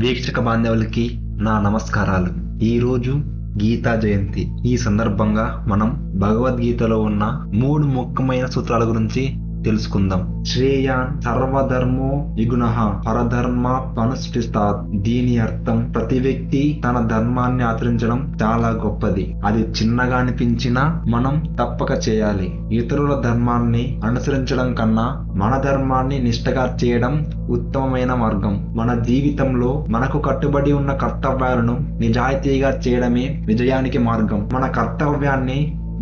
వీక్షక బాంధవులకి నా నమస్కారాలు. ఈరోజు గీతా జయంతి. ఈ సందర్భంగా మనం భగవద్గీతలో ఉన్న 3 ముఖ్యమైన సూత్రాల గురించి తెలుసుకుందాం. శ్రేయాన్ సర్వధర్మో విగుణః పరధర్మ అనుష్ఠిస్తాత్. దీని అర్థం ప్రతి వ్యక్తి తన ధర్మాన్ని ఆచరించడం చాలా గొప్పది. అది చిన్నగా అనిపించినా మనం తప్పక చేయాలి. ఇతరుల ధర్మాన్ని అనుసరించడం కన్నా మన ధర్మాన్ని నిష్ఠగా చేయడం ఉత్తమమైన మార్గం. మన జీవితంలో మనకు కట్టుబడి ఉన్న కర్తవ్యాలను నిజాయితీగా చేయడమే విజయానికి మార్గం. మన కర్తవ్యాన్ని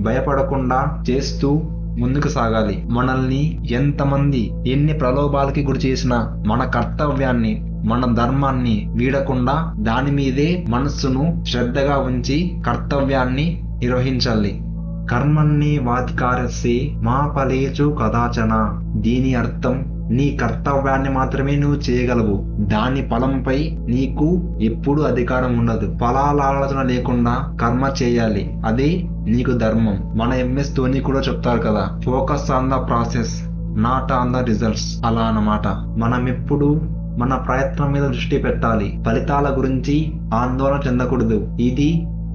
భయపడకుండా చేస్తూ ముందుకు సాగాలి. మనల్ని ఎంతమంది ఎన్ని ప్రలోభాలకి గురి చేసినా మన కర్తవ్యాన్ని, మన ధర్మాన్ని వీడకుండా దాని మీదే మనస్సును శ్రద్ధగా ఉంచి కర్తవ్యాన్ని నిర్వహించాలి. కర్మణ్ణి వాధికారస్సి మా ఫలేషు కదాచన. దీని అర్థం నీ కర్తవ్యాన్ని మాత్రమే నువ్వు చేయగలవు. దాని ఫలంపై నీకు ఎప్పుడూ అధికారం ఉండదు. ఫలాల ఆలోచన లేకుండా కర్మ చేయాలి. అదే నీకు ధర్మం. మన MS ధోని కూడా చెప్తారు కదా, focus on the process not on the results. అలా అన్నమాట. మనం ఎప్పుడు మన ప్రయత్నం మీద దృష్టి పెట్టాలి. ఫలితాల గురించి ఆందోళన చెందకూడదు. ఇది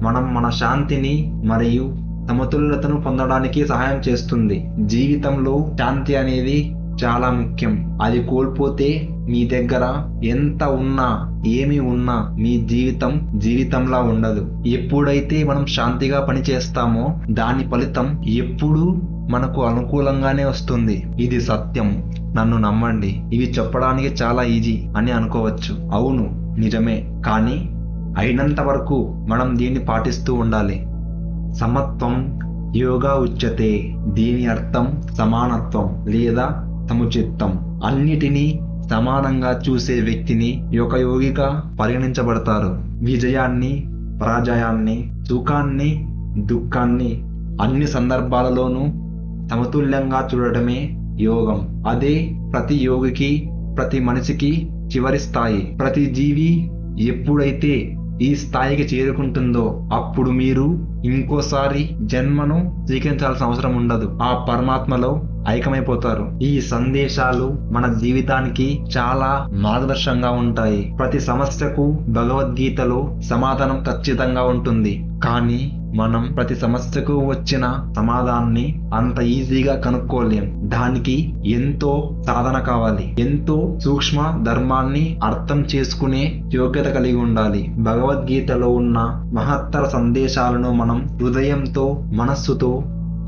మన శాంతిని మరియు సమతుల్యతను పొందడానికి సహాయం చేస్తుంది. జీవితంలో శాంతి అనేది చాలా ముఖ్యం. అది కోల్పోతే మీ దగ్గర ఎంత ఉన్నా ఏమి ఉన్నా మీ జీవితంలా ఉండదు. ఎప్పుడైతే మనం శాంతిగా పని చేస్తామో దాని ఫలితం ఎప్పుడూ మనకు అనుకూలంగానే వస్తుంది. ఇది సత్యం, నన్ను నమ్మండి. ఇవి చెప్పడానికి చాలా ఈజీ అని అనుకోవచ్చు. అవును, నిజమే. కానీ అయినంత వరకు మనం దీన్ని పాటిస్తూ ఉండాలి. సమత్వం యోగా ఉచ్యతే. దీని అర్థం సమానత్వం లేదా సముచితం. అన్నిటినీ సమానంగా చూసే వ్యక్తిని ఒక యోగిగా పరిగణించబడతారు. విజయాన్ని, పరాజయాన్ని, సుఖాన్ని, దుఃఖాన్ని అన్ని సందర్భాలలోనూ సమతుల్యంగా చూడటమే యోగం. అదే ప్రతి యోగికి, ప్రతి మనిషికి చివరి స్థాయి. ప్రతి జీవి ఎప్పుడైతే ఈ స్థాయికి చేరుకుంటుందో అప్పుడు మీరు ఇంకోసారి జన్మను స్వీకరించాల్సిన అవసరం ఉండదు. ఆ పరమాత్మలో ఐక్యమైపోతారు. ఈ సందేశాలు మన జీవితానికి చాలా మార్గదర్శకంగా ఉంటాయి. ప్రతి సమస్యకు భగవద్గీతలో సమాధానం ఖచ్చితంగా ఉంటుంది. కానీ మనం ప్రతి సమస్యకు వచ్చిన సమాధానాన్ని అంత ఈజీగా కనుక్కోలేం. దానికి ఎంతో సాధన కావాలి. ఎంతో సూక్ష్మ ధర్మాన్ని అర్థం చేసుకునే యోగ్యత కలిగి ఉండాలి. భగవద్గీతలో ఉన్న మహత్తర సందేశాలను మనం హృదయంతో, మనస్సుతో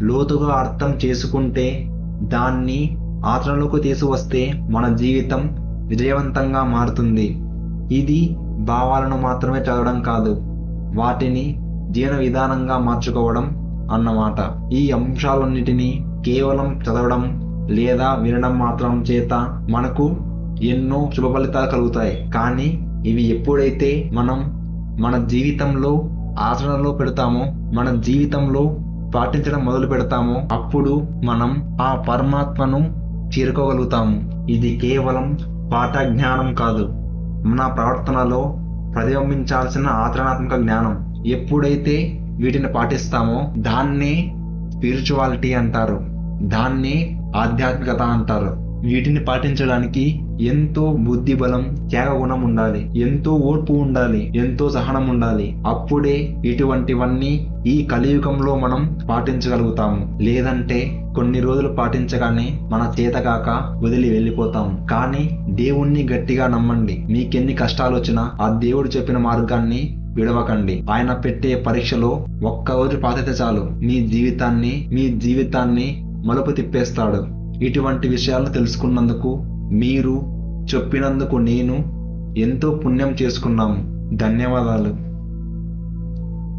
లోతుగా అర్థం చేసుకుంటే, దాన్ని ఆచరణలోకి తీసువస్తే మన జీవితం విజయవంతంగా మారుతుంది. ఇది భావాలను మాత్రమే చదవడం కాదు, వాటిని జీవన విధానంగా మార్చుకోవడం అన్నమాట. ఈ అంశాలన్నిటినీ కేవలం చదవడం లేదా వినడం మాత్రం చేత మనకు ఎన్నో శుభ ఫలితాలు కలుగుతాయి. కానీ ఇవి ఎప్పుడైతే మనం మన జీవితంలో ఆచరణలో పెడతామో, మన జీవితంలో పాటించడం మొదలు పెడతామో అప్పుడు మనం ఆ పరమాత్మను చేరుకోగలుగుతాము. ఇది కేవలం పాఠ జ్ఞానం కాదు, మన ప్రవర్తనలో ప్రతిబింబించాల్సిన ఆచరణాత్మక జ్ఞానం. ఎప్పుడైతే వీటిని పాటిస్తామో దాన్నే స్పిరిచువాలిటీ అంటారు, దాన్నే ఆధ్యాత్మికత అంటారు. వీటిని పాటించడానికి ఎంతో బుద్ధి బలం, త్యాగ గుణం ఉండాలి, ఎంతో ఓర్పు ఉండాలి, ఎంతో సహనం ఉండాలి. అప్పుడే ఇటువంటివన్నీ ఈ కలియుగంలో మనం పాటించగలుగుతాము. లేదంటే కొన్ని రోజులు పాటించగానే మన చేతగాక వదిలి వెళ్ళిపోతాము. కానీ దేవుణ్ణి గట్టిగా నమ్మండి. మీకెన్ని కష్టాలు వచ్చినా ఆ దేవుడు చెప్పిన మార్గాన్ని విడవకండి. ఆయన పెట్టే పరీక్షలో ఒక్కరోజు పాతితే చాలు మీ జీవితాన్ని మలుపు తిప్పేస్తాడు. ఇటువంటి విషయాలు తెలుసుకున్నందుకు, మీరు చెప్పినందుకు నేను ఎంతో పుణ్యం చేసుకున్నాము. ధన్యవాదాలు.